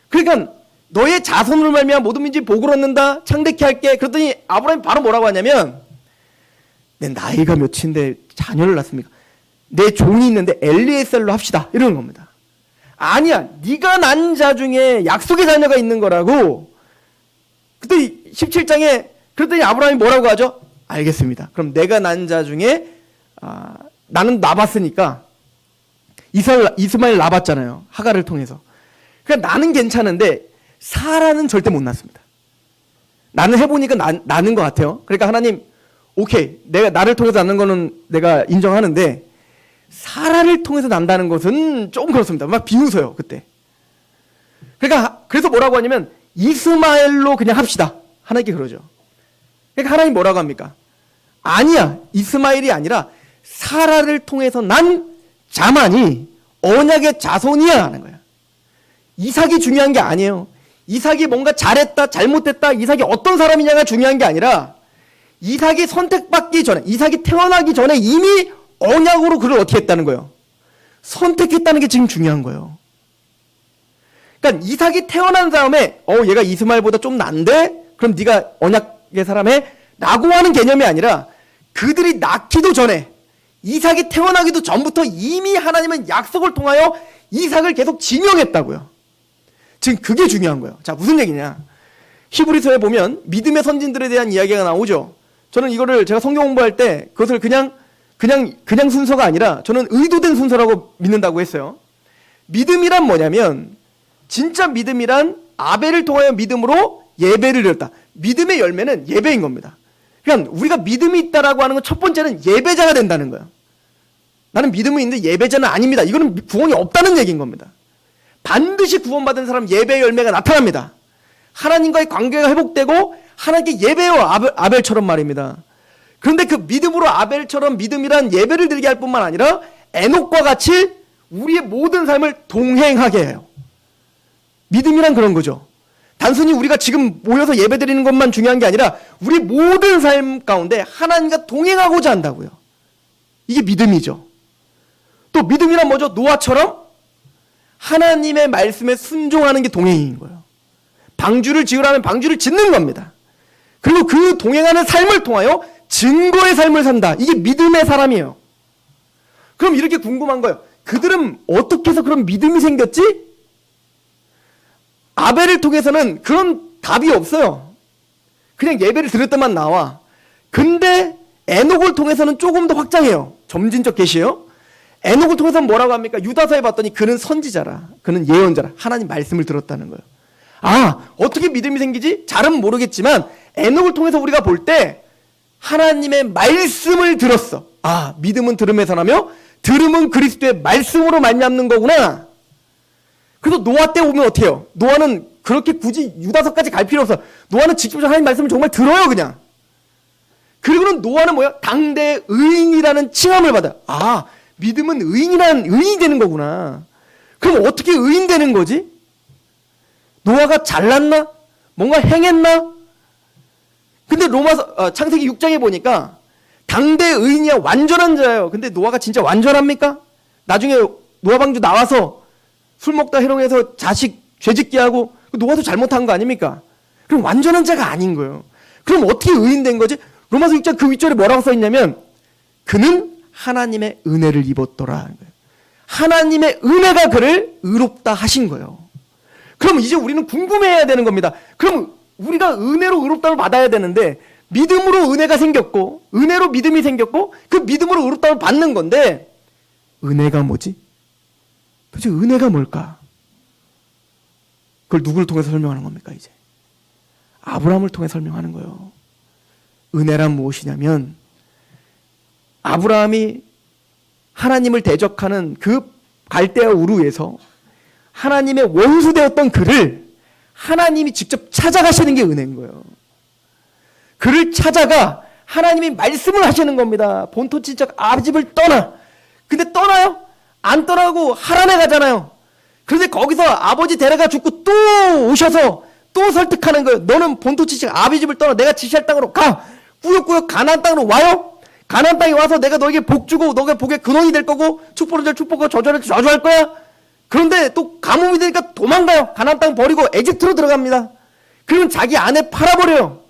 그러니까 너의 자손으로 말미암아 모든 민족이 복을 얻는다. 창대케 할게. 그랬더니 아브라함이 바로 뭐라고 하냐면 내 나이가 몇인데 자녀를 낳습니까? 내 종이 있는데 엘리에셀로 합시다. 이러는 겁니다. 아니야. 네가 난 자 중에 약속의 자녀가 있는 거라고. 그때 17장에 그랬더니 아브라함이 뭐라고 하죠? 알겠습니다. 그럼 내가 난 자 중에 나는 낳았으니까 이스마엘 낳았잖아요. 하갈을 통해서. 그러니까 나는 괜찮은데 사라는 절대 못 낳습니다. 나는 해보니까 나는 것 같아요. 그러니까 하나님 오케이. 내가 나를 통해서 낳는 거는 내가 인정하는데 사라를 통해서 난다는 것은 조금 그렇습니다. 막 비웃어요. 그때. 그러니까 그래서 뭐라고 하냐면 이스마엘로 그냥 합시다. 하나님께 그러죠. 그러니까 하나님 뭐라고 합니까? 아니야. 이스마엘이 아니라 사라를 통해서 난 자만이 언약의 자손이야 하는 거야. 이삭이 중요한 게 아니에요. 이삭이 뭔가 잘했다 잘못했다 이삭이 어떤 사람이냐가 중요한 게 아니라 이삭이 선택받기 전에 이삭이 태어나기 전에 이미 언약으로 그를 어떻게 했다는 거예요. 선택했다는 게 지금 중요한 거예요. 그러니까 이삭이 태어난 다음에 얘가 이스마엘보다 좀 난데 그럼 네가 언약의 사람에 라고 하는 개념이 아니라 그들이 낳기도 전에 이삭이 태어나기도 전부터 이미 하나님은 약속을 통하여 이삭을 계속 지명했다고요. 지금 그게 중요한 거예요. 자, 무슨 얘기냐? 히브리서에 보면 믿음의 선진들에 대한 이야기가 나오죠. 저는 이거를 제가 성경 공부할 때 그것을 그냥 순서가 아니라 저는 의도된 순서라고 믿는다고 했어요. 믿음이란 뭐냐면 진짜 믿음이란 아벨을 통하여 믿음으로 예배를 드렸다. 믿음의 열매는 예배인 겁니다. 그러니까 우리가 믿음이 있다라고 하는 건 첫 번째는 예배자가 된다는 거예요. 나는 믿음이 있는데 예배자는 아닙니다. 이거는 구원이 없다는 얘기인 겁니다. 반드시 구원받은 사람 예배의 열매가 나타납니다. 하나님과의 관계가 회복되고 하나님께 예배요 아벨처럼 말입니다. 그런데 그 믿음으로 아벨처럼 믿음이란 예배를 드리게 할 뿐만 아니라 에녹과 같이 우리의 모든 삶을 동행하게 해요. 믿음이란 그런 거죠. 단순히 우리가 지금 모여서 예배 드리는 것만 중요한 게 아니라 우리 모든 삶 가운데 하나님과 동행하고자 한다고요. 이게 믿음이죠. 또 믿음이란 뭐죠? 노아처럼 하나님의 말씀에 순종하는 게 동행인 거예요. 방주를 지으라면 방주를 짓는 겁니다. 그리고 그 동행하는 삶을 통하여 증거의 삶을 산다. 이게 믿음의 사람이에요. 그럼 이렇게 궁금한 거예요. 그들은 어떻게 해서 그런 믿음이 생겼지? 아벨을 통해서는 그런 답이 없어요. 그냥 예배를 드렸더만 나와. 근데 에녹을 통해서는 조금 더 확장해요. 점진적 계시예요. 에녹을 통해서는 뭐라고 합니까? 유다서에 봤더니 그는 선지자라. 그는 예언자라. 하나님 말씀을 들었다는 거예요. 어떻게 믿음이 생기지? 잘은 모르겠지만 에녹을 통해서 우리가 볼 때 하나님의 말씀을 들었어. 믿음은 들음에서 나며 들음은 그리스도의 말씀으로 말미암는 거구나. 그래서 노아 때 오면 어떻게 해요? 노아는 그렇게 굳이 유다서까지 갈 필요 없어. 노아는 직접 하나님 말씀을 정말 들어요 그냥. 그리고는 노아는 뭐야? 당대 의인이라는 칭함을 받아요. 믿음은 의인이 되는 거구나. 그럼 어떻게 의인 되는 거지? 노아가 잘났나? 뭔가 행했나? 근데 창세기 6장에 보니까 당대 의인이야 완전한 자예요. 근데 노아가 진짜 완전합니까? 나중에 노아 방주 나와서 술 먹다 해롱해서 자식 죄짓게 하고 노아도 잘못한 거 아닙니까? 그럼 완전한 자가 아닌 거예요. 그럼 어떻게 의인 된 거지? 로마서 6장 그 윗절에 뭐라고 써있냐면 그는 하나님의 은혜를 입었더라. 하나님의 은혜가 그를 의롭다 하신 거예요. 그럼 이제 우리는 궁금해야 되는 겁니다. 그럼 우리가 은혜로 의롭다를 받아야 되는데 믿음으로 은혜가 생겼고 은혜로 믿음이 생겼고 그 믿음으로 의롭다를 받는 건데 은혜가 뭐지? 도대체 은혜가 뭘까? 그걸 누구를 통해서 설명하는 겁니까 이제? 아브라함을 통해 설명하는 거예요. 은혜란 무엇이냐면 아브라함이 하나님을 대적하는 그 갈대아 우르에서 하나님의 원수되었던 그를 하나님이 직접 찾아가시는 게 은혜인 거예요. 그를 찾아가
하나님이 말씀을 하시는 겁니다. 본토친척 아비집을 떠나. 근데 떠나요? 안 떠나고 하란에 가잖아요. 그런데 거기서 아버지 데려가 죽고 또 오셔서 또 설득하는 거예요. 너는 본토친척 아비집을 떠나. 내가 지시할 땅으로 가. 꾸역꾸역 가나안 땅으로 와요. 가나안 땅에 와서 내가 너에게 복 주고 너가 복의 근원이 될 거고 축복을 줄 축복하고 저주를 저주할 거야. 그런데 또 가뭄이 되니까 도망가요. 가나안 땅 버리고 에집트로 들어갑니다. 그러면 자기 아내 팔아버려요.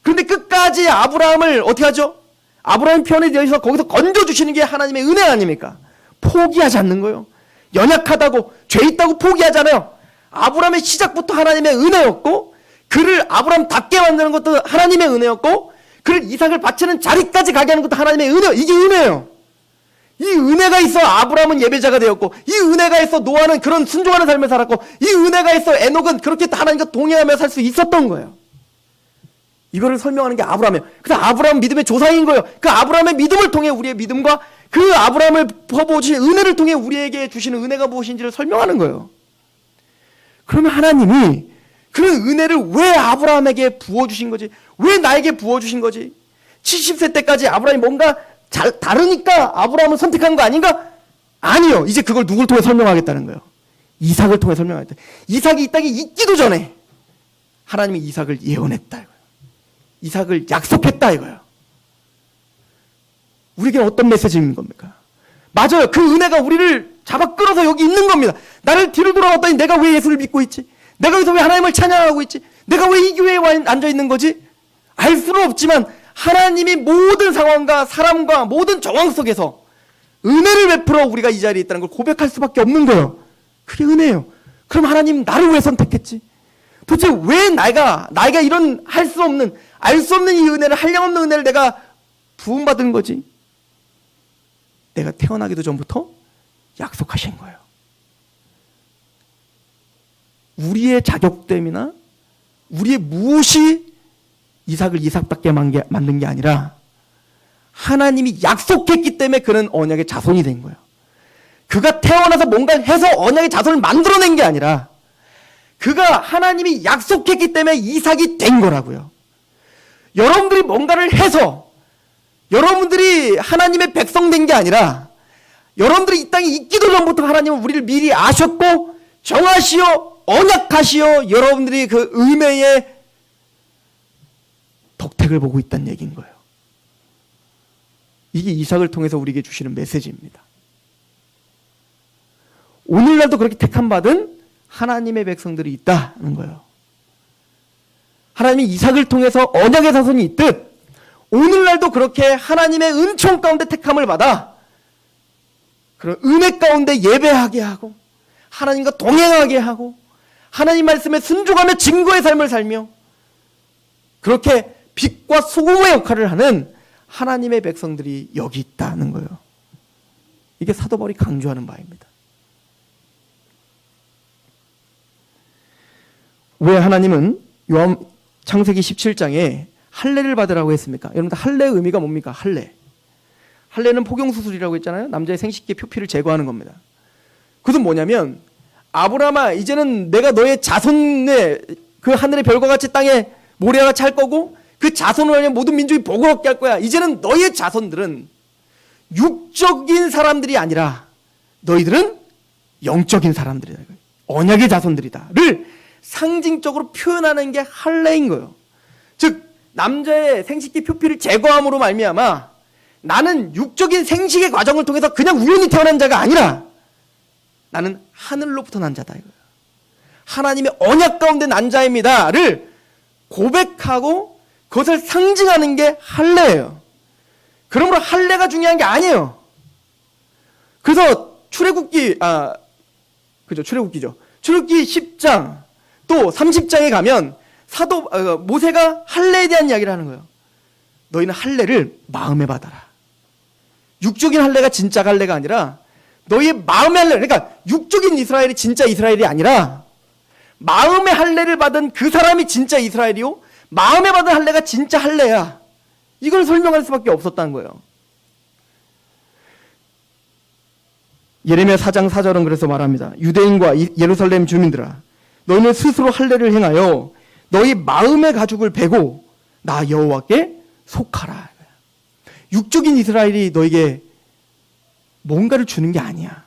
그런데 끝까지 아브라함을 어떻게 하죠? 아브라함 편에 되어서 거기서 건져주시는 게 하나님의 은혜 아닙니까? 포기하지 않는 거예요. 연약하다고 죄 있다고 포기하잖아요. 아브라함의 시작부터 하나님의 은혜였고 그를 아브라함답게 만드는 것도 하나님의 은혜였고 그를 이삭을 바치는 자리까지 가게 하는 것도 하나님의 은혜예요. 이게 은혜예요. 이 은혜가 있어 아브라함은 예배자가 되었고 이 은혜가 있어 노아는 그런 순종하는 삶을 살았고 이 은혜가 있어 에녹은 그렇게 하나님과 동행하며 살 수 있었던 거예요. 이거를 설명하는 게 아브라함이에요. 그래서 아브라함 믿음의 조상인 거예요. 그 아브라함의 믿음을 통해 우리의 믿음과 그 아브라함을 부어주신 은혜를 통해 우리에게 주시는 은혜가 무엇인지를 설명하는 거예요. 그러면 하나님이 그 은혜를 왜 아브라함에게 부어주신 거지? 왜 나에게 부어주신 거지? 70세 때까지 아브라함이 뭔가 다르니까 아브라함을 선택한 거 아닌가? 아니요. 이제 그걸 누굴 통해 설명하겠다는 거예요. 이삭을 통해 설명하겠다. 이삭이 이 땅에 있기도 전에 하나님이 이삭을 예언했다 이거예요. 이삭을 약속했다 이거예요. 우리에게는 어떤 메시지인 겁니까? 맞아요. 그 은혜가 우리를 잡아 끌어서 여기 있는 겁니다. 나를 뒤로 돌아왔더니 내가 왜 예수를 믿고 있지? 내가 여기서 왜 하나님을 찬양하고 있지? 내가 왜 이 교회에 앉아 있는 거지? 알 수는 없지만 하나님이 모든 상황과 사람과 모든 정황 속에서 은혜를 베풀어 우리가 이 자리에 있다는 걸 고백할 수밖에 없는 거예요. 그게 은혜예요. 그럼 하나님 나를 왜 선택했지? 도대체 왜 나이가 이런 할 수 없는 알 수 없는 이 은혜를 한량없는 은혜를 내가 부음받은 거지? 내가 태어나기도 전부터 약속하신 거예요. 우리의 자격됨이나 우리의 무엇이 이삭을 이삭답게 만든 게 아니라 하나님이 약속했기 때문에 그는 언약의 자손이 된 거예요. 그가 태어나서 뭔가 해서 언약의 자손을 만들어낸 게 아니라 그가 하나님이 약속했기 때문에 이삭이 된 거라고요. 여러분들이 뭔가를 해서 여러분들이 하나님의 백성 된 게 아니라 여러분들이 이 땅에 있기도 전부터 하나님은 우리를 미리 아셨고 정하시어 언약하시어 여러분들이 그 은혜의 덕택을 보고 있다는 얘기인 거예요. 이게 이삭을 통해서 우리에게 주시는 메시지입니다. 오늘날도 그렇게 택함받은 하나님의 백성들이 있다는 거예요. 하나님이 이삭을 통해서 언약의 자손이 있듯 오늘날도 그렇게 하나님의 은총 가운데 택함을 받아 그런 은혜 가운데 예배하게 하고 하나님과 동행하게 하고 하나님 말씀에 순종하며 증거의 삶을 살며 그렇게 빛과 소금의 역할을 하는 하나님의 백성들이 여기 있다는 거예요. 이게 사도 바울이 강조하는 바입니다. 왜 하나님은 창세기 17장에 할례를 받으라고 했습니까? 여러분들 할례의 의미가 뭡니까? 할례는 포경수술이라고 했잖아요. 남자의 생식기의 표피를 제거하는 겁니다. 그것은 뭐냐면 아브라함아 이제는 내가 너의 자손의 그 하늘의 별과 같이 땅에 모래와 찰 거고 그 자손을 하면 모든 민족이 복을 얻게 할 거야. 이제는 너의 자손들은 육적인 사람들이 아니라 너희들은 영적인 사람들이다. 언약의 자손들이다를 상징적으로 표현하는 게 할례인 거예요. 즉 남자의 생식기 표피를 제거함으로 말미암아 나는 육적인 생식의 과정을 통해서 그냥 우연히 태어난 자가 아니라 나는 하늘로부터 난 자다 이거예요. 하나님의 언약 가운데 난 자입니다를 고백하고 그것을 상징하는 게 할례예요. 그러므로 할례가 중요한 게 아니에요. 그래서 출애굽기죠. 출애굽기 10장 또 30장에 가면 모세가 할례에 대한 이야기를 하는 거예요. 너희는 할례를 마음에 받아라. 육적인 할례가 진짜 할례가 아니라 너희의 마음의 할례, 그러니까 육적인 이스라엘이 진짜 이스라엘이 아니라 마음의 할례를 받은 그 사람이 진짜 이스라엘이요 마음에 받은 할례가 진짜 할례야. 이걸 설명할 수밖에 없었다는 거예요. 예레미야 4장 4절은 그래서 말합니다. 유대인과 예루살렘 주민들아 너희는 스스로 할례를 행하여 너희 마음의 가죽을 베고 나 여호와께 속하라. 육적인 이스라엘이 너에게 뭔가를 주는 게 아니야.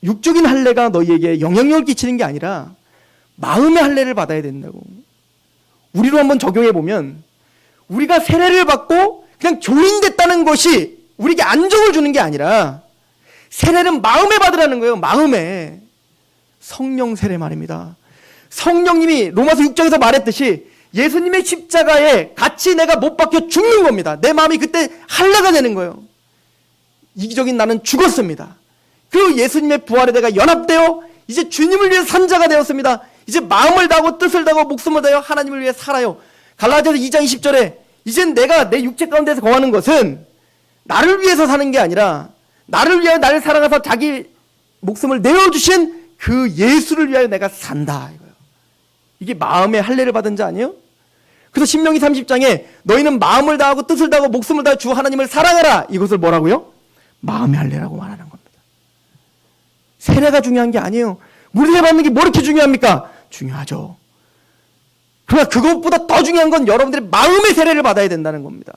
육적인 할례가 너희에게 영향력을 끼치는 게 아니라 마음의 할례를 받아야 된다고. 우리로 한번 적용해 보면 우리가 세례를 받고 그냥 교인됐다는 것이 우리에게 안정을 주는 게 아니라 세례는 마음에 받으라는 거예요. 마음에. 성령 세례 말입니다. 성령님이 로마서 6장에서 말했듯이 예수님의 십자가에 같이 내가 못 박혀 죽는 겁니다. 내 마음이 그때 할례가 되는 거예요. 이기적인 나는 죽었습니다. 그리고 예수님의 부활에 내가 연합되어 이제 주님을 위해 산 자가 되었습니다. 이제 마음을 다하고 뜻을 다하고 목숨을 다하여 하나님을 위해 살아요. 갈라디아서 2장 20절에 이젠 내가 내 육체 가운데서 거하는 것은 나를 위해서 사는 게 아니라 나를 위하여 나를 사랑하사 자기 목숨을 내어주신 그 예수를 위하여 내가 산다 이거예요. 이게 마음의 할례를 받은 자 아니에요? 그래서 신명기 30장에 너희는 마음을 다하고 뜻을 다하고 목숨을 다하여 주 하나님을 사랑하라. 이것을 뭐라고요? 마음의 할례라고 말하는 겁니다. 세례가 중요한 게 아니에요. 물세 받는 게 뭐 이렇게 중요합니까? 중요하죠. 그러나 그것보다 더 중요한 건 여러분들이 마음의 세례를 받아야 된다는 겁니다.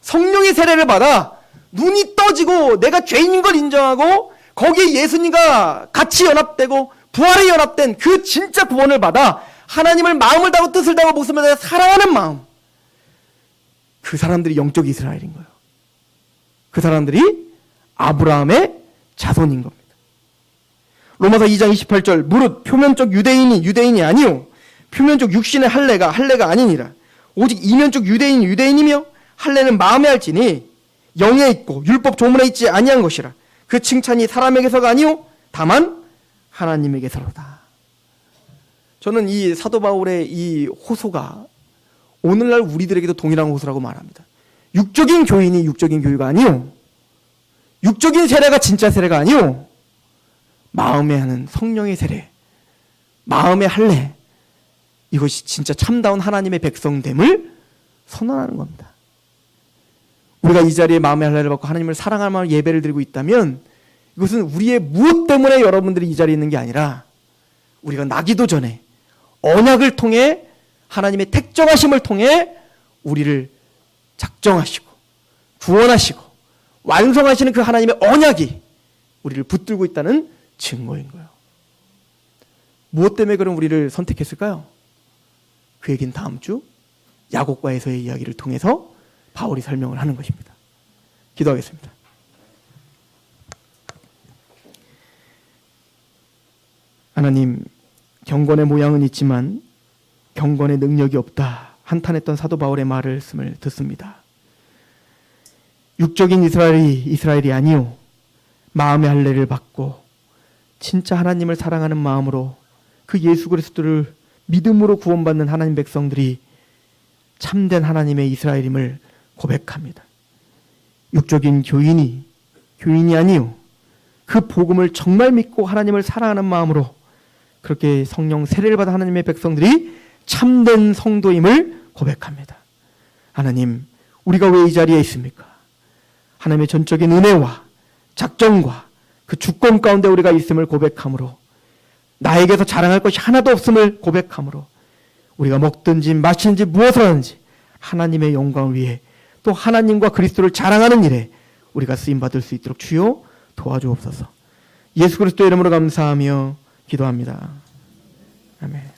성령의 세례를 받아 눈이 떠지고 내가 죄인인 걸 인정하고 거기에 예수님과 같이 연합되고 부활에 연합된 그 진짜 구원을 받아 하나님을 마음을 다하고 뜻을 다하고 목숨을 다하여 사랑하는 마음. 그 사람들이 영적 이스라엘인 거예요. 그 사람들이 아브라함의 자손인 겁니다. 로마서 2장 28절 무릇 표면적 유대인이 아니요 표면적 육신의 할례가 아니니라. 오직 이면적 유대인이 유대인이며 할례는 마음에 할지니 영에 있고 율법 조문에 있지 아니한 것이라. 그 칭찬이 사람에게서가 아니요 다만 하나님에게서로다. 저는 이 사도 바울의 이 호소가 오늘날 우리들에게도 동일한 호소라고 말합니다. 육적인 교인이 육적인 교회가 아니요 육적인 세례가 진짜 세례가 아니요 마음에 하는 성령의 세례, 마음의 할례, 이것이 진짜 참다운 하나님의 백성됨을 선언하는 겁니다. 우리가 이 자리에 마음의 할례를 받고 하나님을 사랑할 마음으로 예배를 드리고 있다면 이것은 우리의 무엇 때문에 여러분들이 이 자리에 있는 게 아니라 우리가 나기도 전에 언약을 통해 하나님의 택정하심을 통해 우리를 작정하시고 구원하시고 완성하시는 그 하나님의 언약이 우리를 붙들고 있다는 증거인 거예요. 무엇 때문에 그럼 우리를 선택했을까요? 그 얘기는 다음 주 야곱과에서의 이야기를 통해서 바울이 설명을 하는 것입니다. 기도하겠습니다. 하나님, 경건의 모양은 있지만 경건의 능력이 없다 한탄했던 사도 바울의 말씀을 듣습니다. 육적인 이스라엘이 아니요 마음의 할례를 받고 진짜 하나님을 사랑하는 마음으로 그 예수 그리스도를 믿음으로 구원받는 하나님 백성들이 참된 하나님의 이스라엘임을 고백합니다. 육적인 교인이 아니요 그 복음을 정말 믿고 하나님을 사랑하는 마음으로 그렇게 성령 세례를 받은 하나님의 백성들이 참된 성도임을 고백합니다. 하나님, 우리가 왜 이 자리에 있습니까? 하나님의 전적인 은혜와 작정과 그 주권 가운데 우리가 있음을 고백함으로 나에게서 자랑할 것이 하나도 없음을 고백함으로 우리가 먹든지 마시든지 무엇을 하든지 하나님의 영광을 위해 또 하나님과 그리스도를 자랑하는 일에 우리가 쓰임받을 수 있도록 주여 도와주옵소서. 예수 그리스도의 이름으로 감사하며 기도합니다. 아멘.